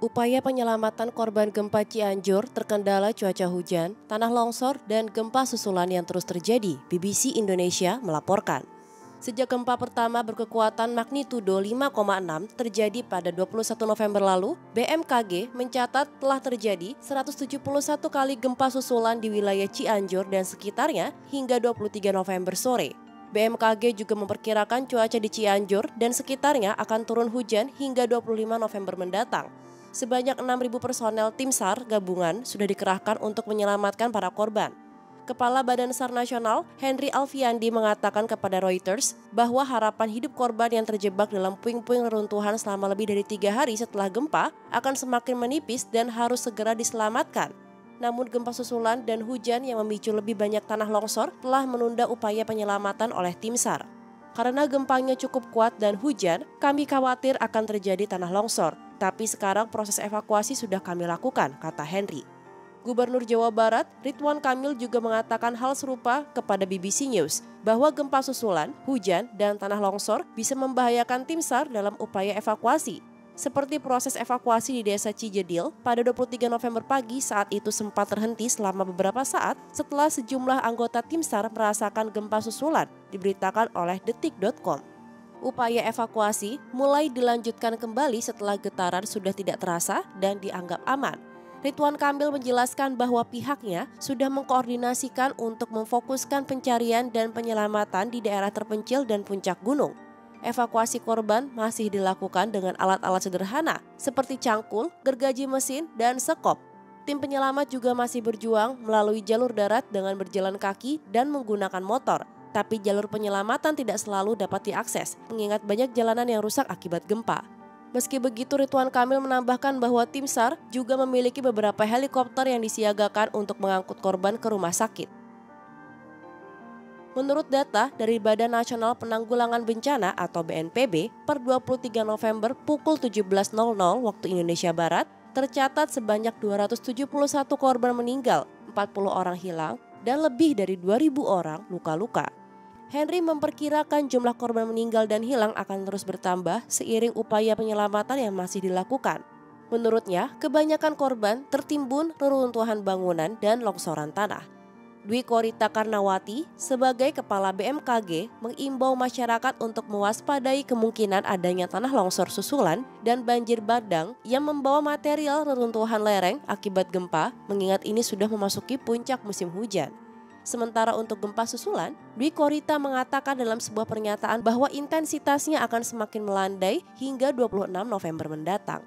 Upaya penyelamatan korban gempa Cianjur terkendala cuaca hujan, tanah longsor, dan gempa susulan yang terus terjadi, BBC Indonesia melaporkan. Sejak gempa pertama berkekuatan magnitudo 5,6 terjadi pada 21 November lalu, BMKG mencatat telah terjadi 171 kali gempa susulan di wilayah Cianjur dan sekitarnya hingga 23 November sore. BMKG juga memperkirakan cuaca di Cianjur dan sekitarnya akan turun hujan hingga 25 November mendatang. Sebanyak 6.000 personel tim SAR gabungan sudah dikerahkan untuk menyelamatkan para korban. Kepala Badan SAR Nasional, Henry Alfiandi mengatakan kepada Reuters bahwa harapan hidup korban yang terjebak dalam puing-puing reruntuhan selama lebih dari 3 hari setelah gempa akan semakin menipis dan harus segera diselamatkan. Namun gempa susulan dan hujan yang memicu lebih banyak tanah longsor telah menunda upaya penyelamatan oleh tim SAR. Karena gempanya cukup kuat dan hujan, kami khawatir akan terjadi tanah longsor. Tapi sekarang proses evakuasi sudah kami lakukan, kata Henry. Gubernur Jawa Barat, Ridwan Kamil juga mengatakan hal serupa kepada BBC News, bahwa gempa susulan, hujan, dan tanah longsor bisa membahayakan tim SAR dalam upaya evakuasi. Seperti proses evakuasi di Desa Cijedil pada 23 November pagi saat itu sempat terhenti selama beberapa saat setelah sejumlah anggota tim SAR merasakan gempa susulan, diberitakan oleh detik.com. Upaya evakuasi mulai dilanjutkan kembali setelah getaran sudah tidak terasa dan dianggap aman. Ridwan Kamil menjelaskan bahwa pihaknya sudah mengkoordinasikan untuk memfokuskan pencarian dan penyelamatan di daerah terpencil dan puncak gunung. Evakuasi korban masih dilakukan dengan alat-alat sederhana seperti cangkul, gergaji mesin, dan sekop. Tim penyelamat juga masih berjuang melalui jalur darat dengan berjalan kaki dan menggunakan motor. Tapi jalur penyelamatan tidak selalu dapat diakses, mengingat banyak jalanan yang rusak akibat gempa. Meski begitu, Ridwan Kamil menambahkan bahwa tim SAR juga memiliki beberapa helikopter yang disiagakan untuk mengangkut korban ke rumah sakit. Menurut data dari Badan Nasional Penanggulangan Bencana atau BNPB, per 23 November pukul 17.00 waktu Indonesia Barat, tercatat sebanyak 271 korban meninggal, 40 orang hilang, dan lebih dari 2.000 orang luka-luka. Henry memperkirakan jumlah korban meninggal dan hilang akan terus bertambah seiring upaya penyelamatan yang masih dilakukan. Menurutnya, kebanyakan korban tertimbun reruntuhan bangunan dan longsoran tanah. Dwi Korita Karnawati sebagai Kepala BMKG mengimbau masyarakat untuk mewaspadai kemungkinan adanya tanah longsor susulan dan banjir bandang yang membawa material reruntuhan lereng akibat gempa, mengingat ini sudah memasuki puncak musim hujan. Sementara untuk gempa susulan, Dwi Korita mengatakan dalam sebuah pernyataan bahwa intensitasnya akan semakin melandai hingga 26 November mendatang.